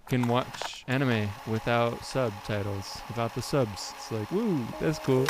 can watch anime without subtitles, without the subs. It's like, woo, that's cool.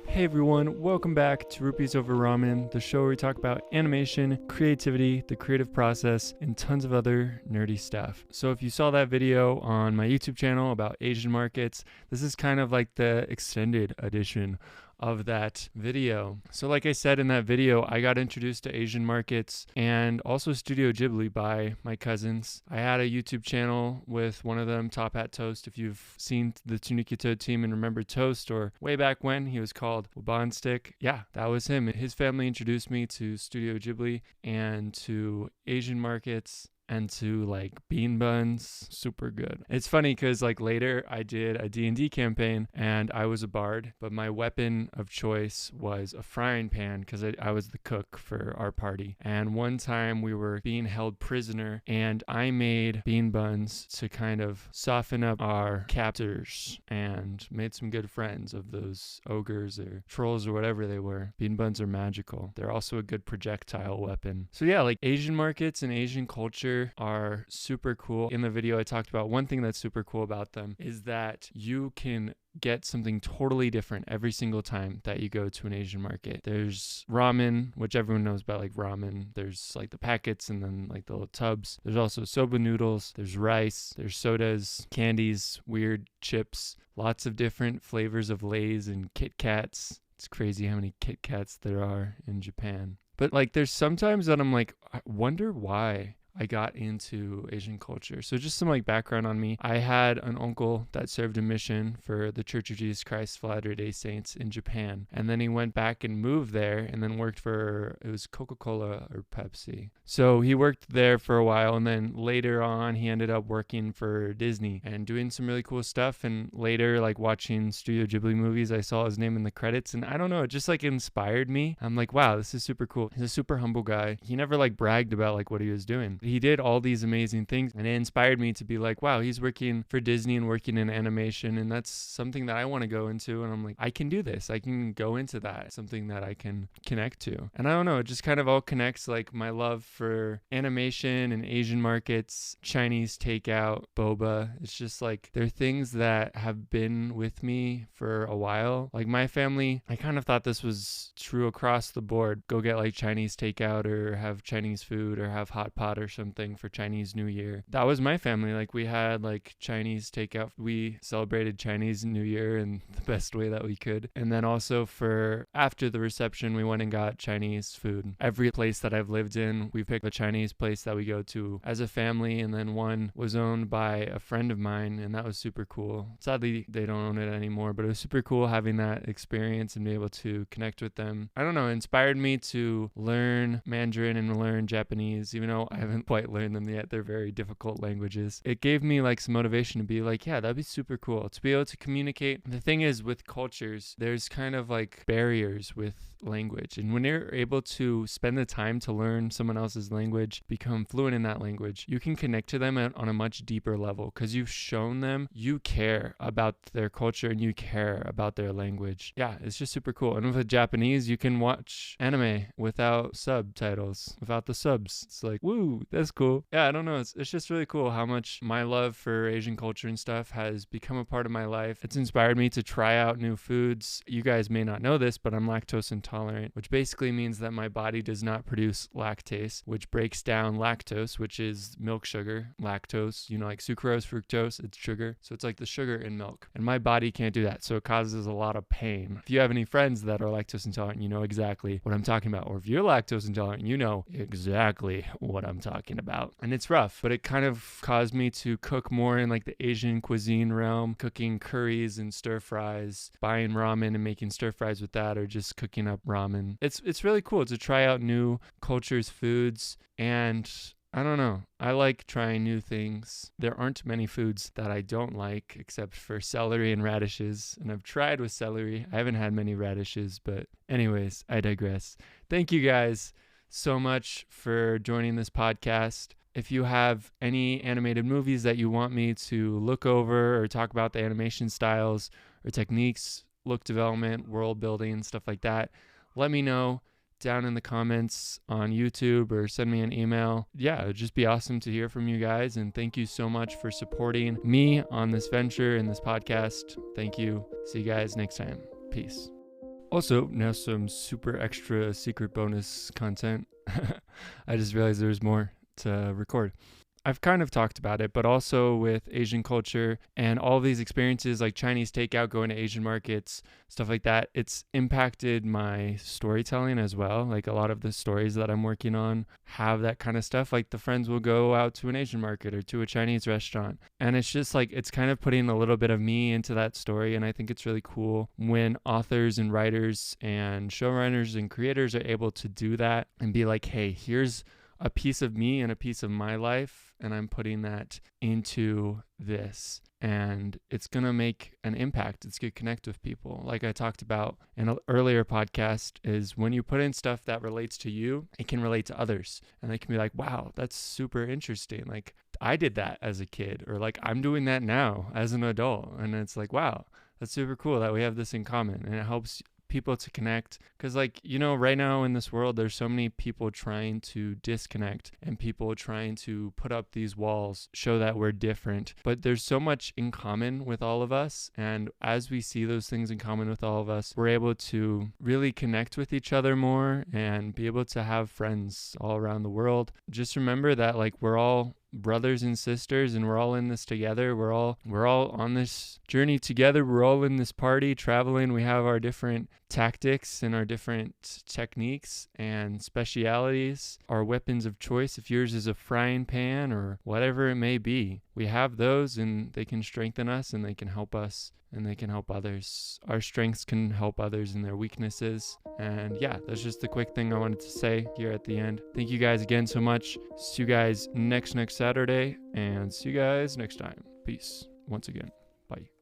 Hey everyone, welcome back to Rupees Over Ramen, the show where we talk about animation, creativity, the creative process, and tons of other nerdy stuff. So if you saw that video on my YouTube channel about Asian markets, this is kind of like the extended edition of that video. So like I said in that video, I got introduced to Asian markets and also Studio Ghibli by my cousins. I had a YouTube channel with one of them, Top Hat Toast. If you've seen the Tanuki team and remember Toast, or way back when he was called Waban Stick, yeah, that was him. His family introduced me to Studio Ghibli and to Asian markets and to like bean buns. Super good. It's funny because like later I did a D&D campaign and I was a bard, but my weapon of choice was a frying pan because I was the cook for our party. And one time we were being held prisoner and I made bean buns to kind of soften up our captors and made some good friends of those ogres or trolls or whatever they were. Bean buns are magical. They're also a good projectile weapon. So yeah, like Asian markets and Asian culture are super cool. In the video I talked about one thing that's super cool about them is that you can get something totally different every single time that you go to an Asian market. There's ramen, which everyone knows about, like ramen. There's like the packets and then like the little tubs. There's also soba noodles. There's rice. There's sodas, candies, weird chips, lots of different flavors of Lay's and Kit Kats. It's crazy how many Kit Kats there are in Japan. But like there's sometimes that I'm like, I wonder why I got into Asian culture. So just some like background on me. I had an uncle that served a mission for the Church of Jesus Christ of Latter-day Saints in Japan. And then he went back and moved there and then worked for, it was Coca-Cola or Pepsi. So he worked there for a while and then later on he ended up working for Disney and doing some really cool stuff. And later, like watching Studio Ghibli movies, I saw his name in the credits and I don't know, it just like inspired me. I'm like, wow, this is super cool. He's a super humble guy. He never like bragged about like what he was doing. He did all these amazing things and it inspired me to be like, wow, he's working for Disney and working in animation and that's something that I want to go into. And I'm like, I can do this. I can go into that. Something that I can connect to. And I don't know, it just kind of all connects, like my love for animation and Asian markets, Chinese takeout, boba. It's just like they're things that have been with me for a while. Like my family, I kind of thought this was true across the board. Go get like Chinese takeout or have Chinese food or have hot pot or something for Chinese New Year. That was my family. Like we had like Chinese takeout. We celebrated Chinese New Year in the best way that we could. And then also for after the reception, we went and got Chinese food. Every place that I've lived in, we picked a Chinese place that we go to as a family. And then one was owned by a friend of mine and that was super cool. Sadly, they don't own it anymore, but it was super cool having that experience and be able to connect with them. I don't know, it inspired me to learn Mandarin and learn Japanese, even though I haven't quite learned them yet. They're very difficult languages. It gave me like some motivation to be like, yeah, that'd be super cool to be able to communicate. The thing is with cultures, there's kind of like barriers with language. And when you're able to spend the time to learn someone else's language, become fluent in that language, you can connect to them on a much deeper level because you've shown them you care about their culture and you care about their language. Yeah, it's just super cool. And with Japanese, you can watch anime without subtitles, without the subs. It's like, woo, that's cool. Yeah, I don't know. It's just really cool how much my love for Asian culture and stuff has become a part of my life. It's inspired me to try out new foods. You guys may not know this, but I'm lactose intolerant, which basically means that my body does not produce lactase, which breaks down lactose, which is milk sugar. Lactose, you know, like sucrose, fructose, it's sugar. So it's like the sugar in milk. And my body can't do that. So it causes a lot of pain. If you have any friends that are lactose intolerant, you know exactly what I'm talking about. Or if you're lactose intolerant, you know exactly what I'm talking about. And it's rough, but it kind of caused me to cook more in like the Asian cuisine realm, cooking curries and stir fries, buying ramen and making stir fries with that, or just cooking up ramen. It's really cool to try out new cultures, foods, and I don't know. I like trying new things. There aren't many foods that I don't like except for celery and radishes. And I've tried with celery. I haven't had many radishes, but anyways, I digress. Thank you guys so much for joining this podcast. If you have any animated movies that you want me to look over or talk about the animation styles or techniques, look development, world building, stuff like that, let me know. down in the comments on YouTube or send me an email. Yeah, it'd just be awesome to hear from you guys. And thank you so much for supporting me on this venture and this podcast. Thank you. See you guys next time. Peace. Also, now some super extra secret bonus content. I just realized there's more to record. I've kind of talked about it, but also with Asian culture and all these experiences like Chinese takeout, going to Asian markets, stuff like that, it's impacted my storytelling as well. Like a lot of the stories that I'm working on have that kind of stuff. Like the friends will go out to an Asian market or to a Chinese restaurant. And it's just like, it's kind of putting a little bit of me into that story. And I think it's really cool when authors and writers and showrunners and creators are able to do that and be like, hey, here's a piece of me and a piece of my life, and I'm putting that into this, and it's going to make an impact. It's going to connect with people. Like I talked about in an earlier podcast, is when you put in stuff that relates to you, it can relate to others, and they can be like, wow, that's super interesting. Like I did that as a kid, or like I'm doing that now as an adult. And it's like, wow, that's super cool that we have this in common, and it helps people to connect. Because like, you know, right now in this world, there's so many people trying to disconnect and people trying to put up these walls, show that we're different, but there's so much in common with all of us. And as we see those things in common with all of us, we're able to really connect with each other more and be able to have friends all around the world. Just remember that like we're all brothers and sisters, and we're all in this together. We're all on this journey together. We're all in this party traveling. We have our different tactics and our different techniques and specialities, our weapons of choice. If yours is a frying pan or whatever it may be, we have those, and they can strengthen us and they can help us and they can help others. Our strengths can help others in their weaknesses. And yeah, that's just the quick thing I wanted to say here at the end. Thank you guys again so much. See you guys next Saturday, and see you guys next time. Peace once again. Bye.